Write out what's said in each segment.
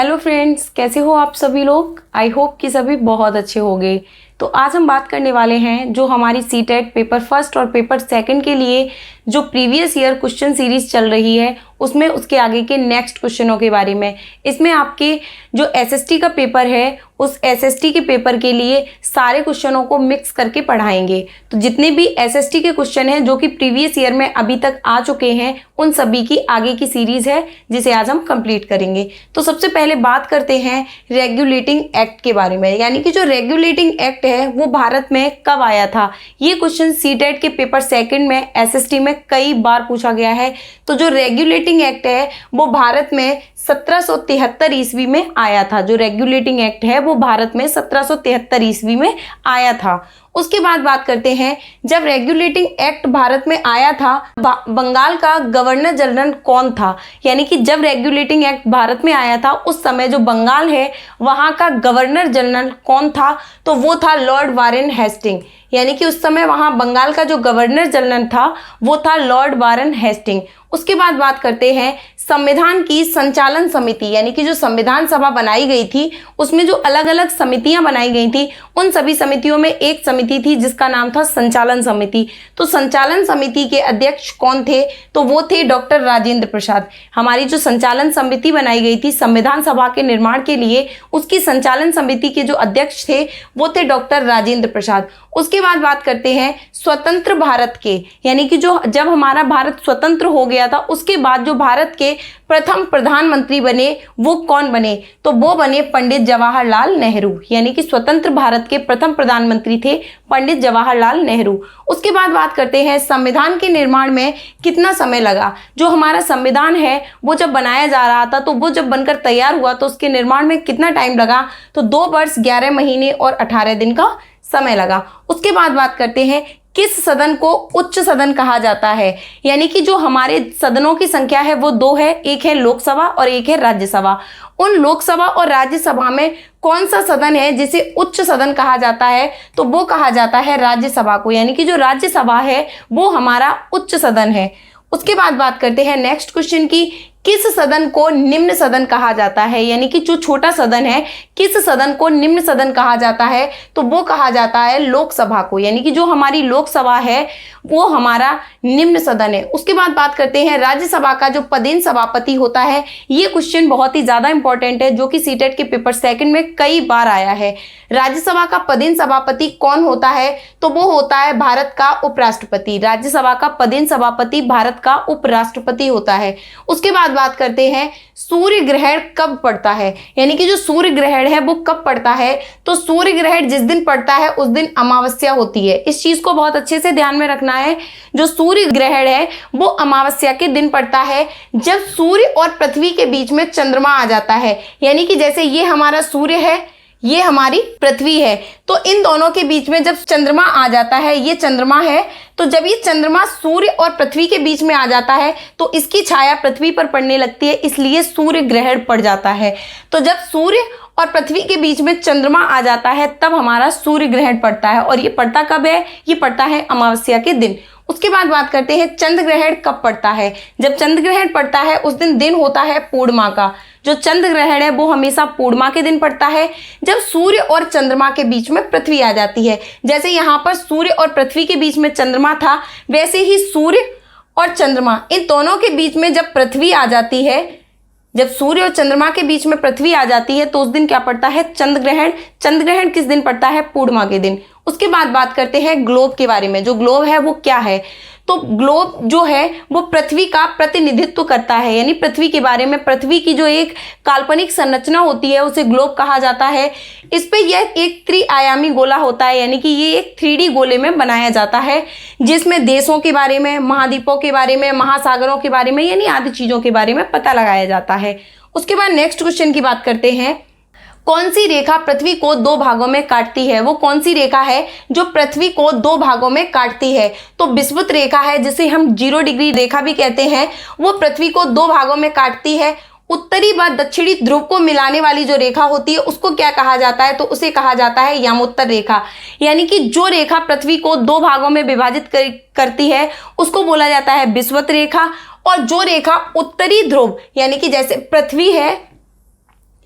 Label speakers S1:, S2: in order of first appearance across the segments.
S1: Hello friends, कैसे हो आप सभी लोग। आई होप कि सभी बहुत अच्छे होंगे। तो आज हम बात करने वाले हैं जो हमारी सीटेट पेपर फर्स्ट और पेपर सेकंड के लिए जो प्रीवियस ईयर क्वेश्चन सीरीज चल रही है उसमें उसके आगे के नेक्स्ट क्वेश्चनों के बारे में। इसमें आपके जो एसएसटी का पेपर है उस एसएसटी के पेपर के लिए सारे क्वेश्चनों को मिक्स करके पढ़ाएंगे। तो जितने भी एसएसटी के क्वेश्चन हैं जो कि प्रीवियस ईयर में अभी तक आ चुके हैं उन सभी की आगे की सीरीज है जिसे आज हम कंप्लीट करेंगे। तो सबसे पहले बात करते हैं रेगुलेटिंग एक्ट के बारे में, यानी कि जो रेगुलेटिंग एक्ट है वो भारत में कब आया था। ये क्वेश्चन सीटेट के पेपर सेकंड में एसएसटी में कई बार पूछा गया है। तो जो रेगुलेटिंग एक्ट है वो भारत में 1773 ईस्वी में आया था। जो रेगुलेटिंग एक्ट है वो भारत में 1773 ईस्वी में आया था। उसके बाद बात करते हैं, जब रेगुलेटिंग एक्ट भारत में आया था बंगाल का गवर्नर जनरल कौन था। यानी कि जब रेगुलेटिंग एक्ट भारत में आया था उस समय जो बंगाल है वहाँ का गवर्नर जनरल कौन था, तो वो था लॉर्ड वारेन हेस्टिंग। यानी कि उस समय वहाँ बंगाल का जो गवर्नर जनरल था वो था लॉर्ड वारेन हेस्टिंग। उसके बाद बात करते हैं संविधान की संचालन समिति, यानी कि जो संविधान सभा बनाई गई थी उसमें जो अलग अलग समितियां बनाई गई थी उन सभी समितियों में एक समिति थी जिसका नाम था संचालन समिति। तो संचालन समिति के अध्यक्ष कौन थे, तो वो थे डॉक्टर राजेंद्र प्रसाद। हमारी जो संचालन समिति बनाई गई थी संविधान सभा के निर्माण के लिए उसकी संचालन समिति के जो अध्यक्ष थे वो थे डॉक्टर राजेंद्र प्रसाद। उसके बाद बात करते हैं स्वतंत्र भारत के, यानी कि जो जब हमारा भारत स्वतंत्र हो गया था उसके बाद जो भारत के प्रथम प्रधानमंत्री बने वो कौन बने, तो वो बने पंडित जवाहरलाल नेहरू। यानी कि स्वतंत्र भारत के प्रथम प्रधानमंत्री थे पंडित जवाहरलाल नेहरू। उसके बाद बात करते हैं संविधान के निर्माण में कितना समय लगा। जो हमारा संविधान है वो जब बनाया जा रहा था तो वो जब बनकर तैयार हुआ तो उसके निर्माण में कितना टाइम लगा, तो 2 वर्ष 11 महीने और 18 दिन का समय लगा। उसके बाद बात करते हैं किस सदन को उच्च सदन कहा जाता है। यानी कि जो हमारे सदनों की संख्या है वो 2 है, एक है लोकसभा और एक है राज्यसभा। उन लोकसभा और राज्यसभा में कौन सा सदन है जिसे उच्च सदन कहा जाता है, तो वो कहा जाता है राज्यसभा को। यानी कि जो राज्यसभा है वो हमारा उच्च सदन है। उसके बाद बात करते हैं नेक्स्ट क्वेश्चन की, किस सदन को निम्न सदन कहा जाता है। यानी कि जो छोटा सदन है किस सदन को निम्न सदन कहा जाता है, तो वो कहा जाता है लोकसभा को। यानी कि जो हमारी लोकसभा है वो हमारा निम्न सदन है। उसके बाद बात करते हैं राज्यसभा का जो पदेन सभापति होता है। ये क्वेश्चन बहुत ही ज्यादा इंपॉर्टेंट है जो कि सीटेट के पेपर सेकंड में कई बार आया है। राज्यसभा का पदेन सभापति कौन होता है, तो वो होता है भारत का उपराष्ट्रपति। राज्यसभा का पदेन सभापति भारत का उपराष्ट्रपति होता है। उसके बाद बात करते हैं सूर्य ग्रहण कब पड़ता है। यानी कि जो सूर्य ग्रहण है वो कब पड़ता है, तो सूर्य ग्रहण जिस दिन पड़ता है उस दिन अमावस्या होती है। इस चीज को बहुत अच्छे से ध्यान में रखना है। जो सूर्य ग्रहण है वो अमावस्या के दिन पड़ता है जब सूर्य और पृथ्वी के बीच में चंद्रमा आ जाता है। यानी कि जैसे ये हमारा सूर्य है ये हमारी पृथ्वी है, तो इन दोनों के बीच में जब चंद्रमा आ जाता है, ये चंद्रमा है, तो जब ये चंद्रमा सूर्य और पृथ्वी के बीच में आ जाता है तो इसकी छाया पृथ्वी पर पड़ने लगती है, इसलिए सूर्य ग्रहण पड़ जाता है। तो जब सूर्य और पृथ्वी के बीच में चंद्रमा आ जाता है तब हमारा सूर्य ग्रहण पड़ता है। और ये पड़ता कब है, ये पड़ता है अमावस्या के दिन। उसके बाद बात करते हैं चंद्र ग्रहण कब पड़ता है। जब चंद्र ग्रहण पड़ता है उस दिन होता है पूर्णिमा का। जो चंद्र ग्रहण है वो हमेशा पूर्णिमा के दिन पड़ता है जब सूर्य और चंद्रमा के बीच में पृथ्वी आ जाती है। जैसे यहाँ पर सूर्य और पृथ्वी के बीच में चंद्रमा था, वैसे ही सूर्य और चंद्रमा इन दोनों के बीच में जब पृथ्वी आ जाती है, जब सूर्य और चंद्रमा के बीच में पृथ्वी आ जाती है तो उस दिन क्या पड़ता है, चंद्र ग्रहण। चंद्र ग्रहण किस दिन पड़ता है, पूर्णिमा के दिन। उसके बाद बात करते हैं ग्लोब के बारे में। जो ग्लोब है वो क्या है, तो ग्लोब जो है वो पृथ्वी का प्रतिनिधित्व करता है। यानी पृथ्वी के बारे में, पृथ्वी की जो एक काल्पनिक संरचना होती है उसे ग्लोब कहा जाता है। इस पे यह एक त्रिआयामी गोला होता है, यानी कि ये एक 3D गोले में बनाया जाता है जिसमें देशों के बारे में, महाद्वीपों के बारे में, महासागरों के बारे में, यानी आदि चीजों के बारे में पता लगाया जाता है। उसके बाद नेक्स्ट क्वेश्चन की बात करते हैं, कौन सी रेखा पृथ्वी को 2 भागों में काटती है। वो कौन सी रेखा है जो पृथ्वी को 2 भागों में काटती है, तो विषुवत रेखा है जिसे हम 0 डिग्री रेखा भी कहते हैं। वो पृथ्वी को 2 भागों में काटती है। उत्तरी व दक्षिणी ध्रुव को मिलाने वाली जो रेखा होती है उसको क्या कहा जाता है, तो उसे कहा जाता है यामोत्तर रेखा। यानी कि जो रेखा पृथ्वी को 2 भागों में विभाजित करती है उसको बोला जाता है विषुवत रेखा। और जो रेखा उत्तरी ध्रुव, यानी कि जैसे पृथ्वी है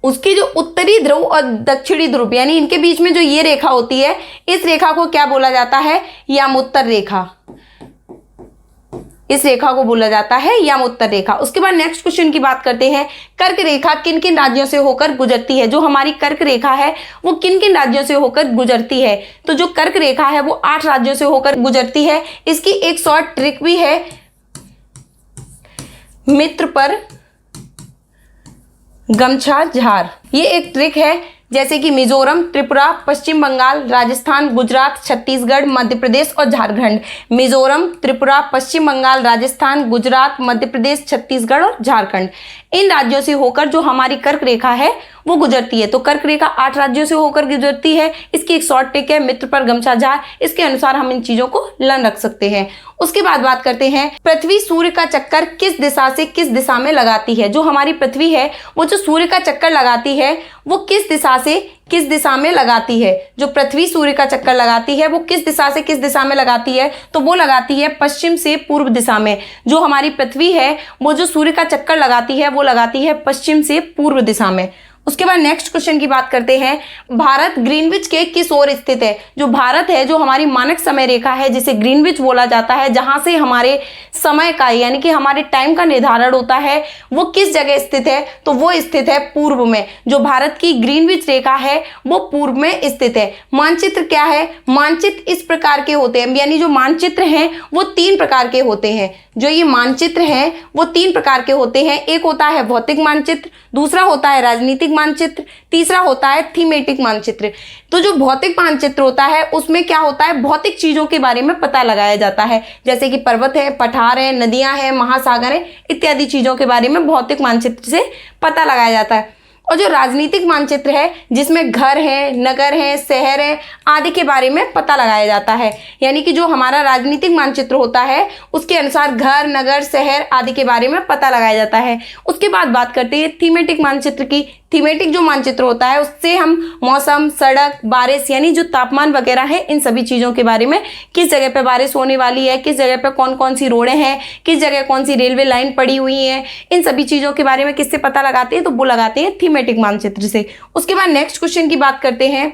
S1: उसकी जो उत्तरी ध्रुव और दक्षिणी ध्रुव यानी इनके बीच में जो ये रेखा होती है, इस रेखा को क्या बोला जाता है? यामोत्तर रेखा। इस रेखा को बोला जाता है यामोत्तर रेखा। उसके बाद नेक्स्ट क्वेश्चन की बात करते हैं, कर्क रेखा किन किन राज्यों से होकर गुजरती है? जो हमारी कर्क रेखा है वो किन किन राज्यों से होकर गुजरती है? तो जो कर्क रेखा है वो 8 राज्यों से होकर गुजरती है। इसकी एक शॉर्ट ट्रिक भी है, मित्र पर गमछा झार। ये एक ट्रिक है, जैसे कि मिजोरम, त्रिपुरा, पश्चिम बंगाल, राजस्थान, गुजरात, छत्तीसगढ़, मध्य प्रदेश और झारखंड। मिजोरम, त्रिपुरा, पश्चिम बंगाल, राजस्थान, गुजरात, मध्य प्रदेश, छत्तीसगढ़ और झारखंड, इन राज्यों से होकर जो हमारी कर्क रेखा है वो गुजरती है। तो कर्क रेखा 8 राज्यों से होकर गुजरती है। इसकी एक शॉर्ट ट्रिक है, मित्र पर गमछा झार। इसके अनुसार हम इन चीजों को लर्न रख सकते हैं। उसके बाद बात करते हैं, पृथ्वी सूर्य का चक्कर किस दिशा से किस दिशा में लगाती है? जो हमारी पृथ्वी है वो जो सूर्य का चक्कर लगाती है वो किस दिशा से किस दिशा में लगाती है? जो पृथ्वी सूर्य का चक्कर लगाती है वो किस दिशा से किस दिशा में लगाती है? तो वो लगाती है पश्चिम से पूर्व दिशा में। जो हमारी पृथ्वी है वो जो सूर्य का चक्कर लगाती है वो लगाती है पश्चिम से पूर्व दिशा में। उसके बाद नेक्स्ट क्वेश्चन की बात करते हैं, भारत ग्रीनविच के किस ओर स्थित है? जो भारत है, जो हमारी मानक समय रेखा है जिसे ग्रीनविच बोला जाता है, जहां से हमारे समय का यानी कि हमारे टाइम का निर्धारण होता है, वो किस जगह स्थित है? तो वो स्थित है पूर्व में। जो भारत की ग्रीनविच रेखा है वो पूर्व में स्थित है। मानचित्र क्या है? मानचित्र इस प्रकार के होते हैं, यानी जो मानचित्र हैं वो 3 प्रकार के होते हैं। जो ये मानचित्र हैं वो 3 प्रकार के होते हैं। एक होता है भौतिक मानचित्र, दूसरा होता है राजनीतिक मानचित्र, तीसरा होता है थीमेटिक मानचित्र। तो जो भौतिक मानचित्र होता है उसमें क्या होता है? भौतिक चीजों के बारे में पता लगाया जाता है, जैसे कि पर्वत है, पठार है, नदियां हैं, महासागर है, इत्यादि चीजों के बारे में भौतिक मानचित्र से पता लगाया जाता है। और जो राजनीतिक मानचित्र है जिसमें घर है, नगर है, शहर है आदि के बारे में पता लगाया जाता है। यानी कि जो हमारा राजनीतिक मानचित्र होता है उसके अनुसार घर, नगर, शहर आदि के बारे में पता लगाया जाता है। उसके बाद बात करते हैं थीमेटिक मानचित्र की। थीमेटिक जो मानचित्र होता है उससे हम मौसम, सड़क, बारिश यानी जो तापमान वगैरह है इन सभी चीज़ों के बारे में, किस जगह पे बारिश होने वाली है, किस जगह पे कौन कौन सी रोडें हैं, किस जगह कौन सी रेलवे लाइन पड़ी हुई है, इन सभी चीज़ों के बारे में किससे पता लगाते हैं? तो वो लगाते हैं थीमेटिक मानचित्र से। उसके बाद नेक्स्ट क्वेश्चन की बात करते हैं,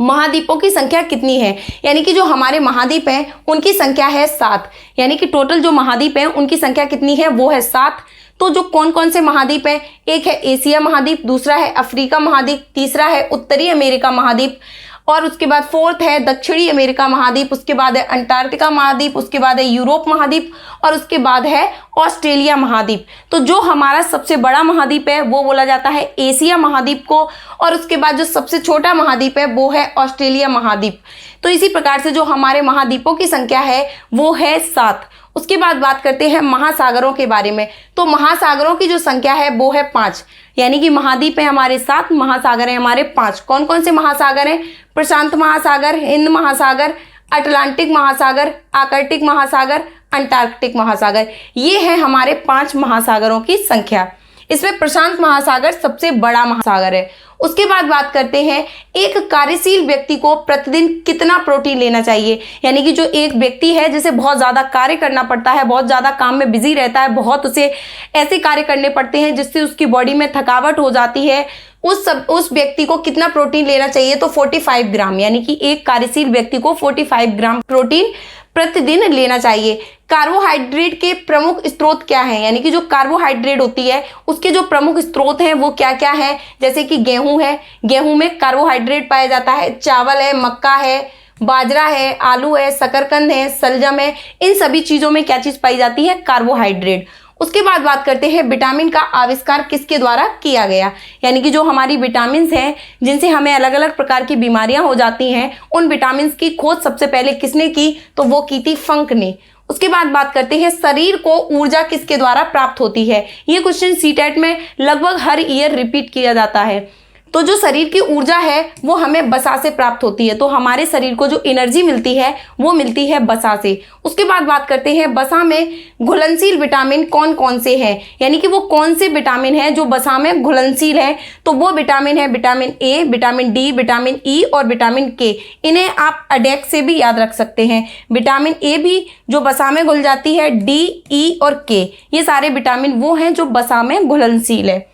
S1: महाद्वीपों की संख्या कितनी है? यानी कि जो हमारे महाद्वीप हैं उनकी संख्या है 7। यानी कि टोटल जो महाद्वीप हैं उनकी संख्या कितनी है? वो है 7। तो जो कौन कौन से महाद्वीप हैं? एक है एशिया महाद्वीप, दूसरा है अफ्रीका महाद्वीप, तीसरा है उत्तरी अमेरिका महाद्वीप, और उसके बाद फोर्थ है दक्षिणी अमेरिका महाद्वीप, उसके बाद है अंटार्कटिका महाद्वीप, उसके बाद है यूरोप महाद्वीप, और उसके बाद है ऑस्ट्रेलिया महाद्वीप। तो जो हमारा सबसे बड़ा महाद्वीप है वो बोला जाता है एशिया महाद्वीप को, और उसके बाद जो सबसे छोटा महाद्वीप है वो है ऑस्ट्रेलिया महाद्वीप। तो इसी प्रकार से जो हमारे महाद्वीपों की संख्या है वो है 7। उसके बाद बात करते हैं महासागरों के बारे में। तो महासागरों की जो संख्या है वो है 5। यानी कि महाद्वीप है हमारे 7, महासागर है हमारे 5। कौन कौन से महासागर हैं? प्रशांत महासागर, हिंद महासागर, अटलांटिक महासागर, आर्कटिक महासागर, अंटार्कटिक महासागर। ये है हमारे 5 महासागरों की संख्या। इसमें प्रशांत महासागर सबसे बड़ा महासागर है। उसके बाद बात करते हैं, एक कार्यशील व्यक्ति को प्रतिदिन कितना प्रोटीन लेना चाहिए? यानी कि जो एक व्यक्ति है जिसे बहुत ज़्यादा कार्य करना पड़ता है, बहुत ज़्यादा काम में बिजी रहता है, बहुत उसे ऐसे कार्य करने पड़ते हैं जिससे उसकी बॉडी में थकावट हो जाती है, उस व्यक्ति को कितना प्रोटीन लेना चाहिए? तो 45 ग्राम। यानी कि एक कार्यशील व्यक्ति को 45 ग्राम प्रोटीन प्रतिदिन लेना चाहिए। कार्बोहाइड्रेट के प्रमुख स्रोत क्या हैं? यानी कि जो कार्बोहाइड्रेट होती है उसके जो प्रमुख स्रोत हैं वो क्या क्या हैं? जैसे कि गेहूं है, गेहूं में कार्बोहाइड्रेट पाया जाता है, चावल है, मक्का है, बाजरा है, आलू है, शकरकंद है, सलजम है, इन सभी चीज़ों में क्या चीज़ पाई जाती है? कार्बोहाइड्रेट। उसके बाद बात करते हैं विटामिन का आविष्कार किसके द्वारा किया गया? यानी कि जो हमारी विटामिन हैं जिनसे हमें अलग अलग प्रकार की बीमारियां हो जाती हैं, उन विटामिन की खोज सबसे पहले किसने की? तो वो की थी फंक ने। उसके बाद बात करते हैं, शरीर को ऊर्जा किसके द्वारा प्राप्त होती है? ये क्वेश्चन सीटेट में लगभग हर ईयर रिपीट किया जाता है। तो जो शरीर की ऊर्जा है वो हमें वसा से प्राप्त होती है। तो हमारे शरीर को जो एनर्जी मिलती है वो मिलती है वसा से। उसके बाद बात करते हैं, वसा में घुलनशील विटामिन कौन कौन से हैं? यानी कि वो कौन से विटामिन हैं जो वसा में घुलनशील हैं? तो वो विटामिन है vitamin A, vitamin D, vitamin E और विटामिन के। इन्हें आप अडेक से भी याद रख सकते हैं। विटामिन ए भी जो वसा में घुल जाती है, डी, ई और के, ये सारे विटामिन वो हैं जो वसा में घुलनशील है।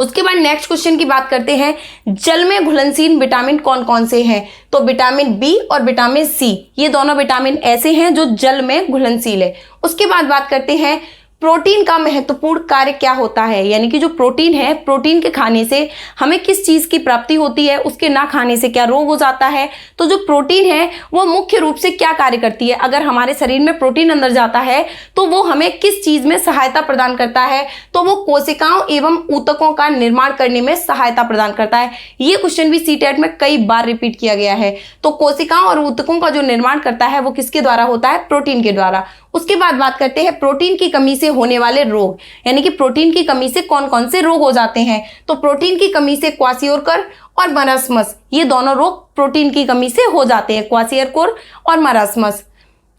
S1: उसके बाद नेक्स्ट क्वेश्चन की बात करते हैं, जल में घुलनशील विटामिन कौन कौन से हैं? तो विटामिन बी और विटामिन सी, ये दोनों विटामिन ऐसे हैं जो जल में घुलनशील है। उसके बाद बात करते हैं प्रोटीन का महत्वपूर्ण कार्य क्या होता है, यानी कि जो प्रोटीन है, प्रोटीन के खाने से हमें किस चीज की प्राप्ति होती है, उसके ना खाने से क्या रोग हो जाता है। तो जो प्रोटीन है वो मुख्य रूप से क्या कार्य करती है, अगर हमारे शरीर में प्रोटीन अंदर जाता है तो वो हमें किस चीज में सहायता प्रदान करता है? तो वो कोशिकाओं एवं ऊतकों का निर्माण करने में सहायता प्रदान करता है। ये क्वेश्चन भी सीटेट में कई बार रिपीट किया गया है। तो कोशिकाओं और ऊतकों का जो निर्माण करता है वो किसके द्वारा होता है? प्रोटीन के द्वारा। उसके बाद बात करते हैं प्रोटीन की कमी से होने वाले रोग, यानी कि प्रोटीन की कमी से कौन कौन से रोग हो जाते हैं। तो प्रोटीन की कमी से क्वाशियोरकर और मरास्मस, ये दोनों रोग प्रोटीन की कमी से हो जाते हैं, क्वाशियोरकर और मरास्मस।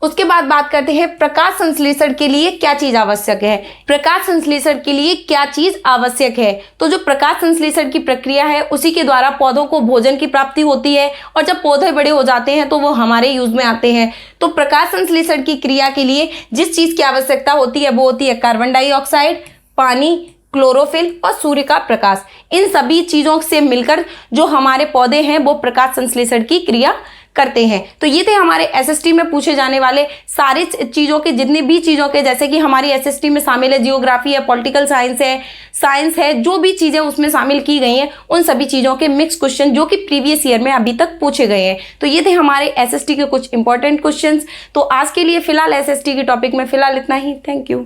S1: उसके बाद बात करते हैं प्रकाश संश्लेषण के लिए क्या चीज आवश्यक है। प्रकाश संश्लेषण के लिए क्या चीज आवश्यक है? तो जो प्रकाश संश्लेषण की प्रक्रिया है उसी के द्वारा पौधों को भोजन की प्राप्ति होती है, और जब पौधे बड़े हो जाते हैं तो वो हमारे यूज में आते हैं। तो प्रकाश संश्लेषण की क्रिया के लिए जिस चीज की आवश्यकता होती है वो होती है कार्बन डाइऑक्साइड, पानी, क्लोरोफिल और सूर्य का प्रकाश। इन सभी चीजों से मिलकर जो हमारे पौधे हैं वो प्रकाश संश्लेषण की क्रिया करते हैं। तो ये थे हमारे एसएसटी में पूछे जाने वाले सारी चीजों के, जितनी भी चीजों के, जैसे कि हमारी एसएसटी में शामिल है जियोग्राफी है, पॉलिटिकल साइंस है, जो भी चीजें उसमें शामिल की गई हैं उन सभी चीजों के मिक्स क्वेश्चन जो कि प्रीवियस ईयर में अभी तक पूछे गए हैं। तो ये थे हमारे एसएसटी के कुछ इंपॉर्टेंट क्वेश्चंस। तो आज के लिए फिलहाल एसएसटी के टॉपिक में फिलहाल इतना ही। Thank you.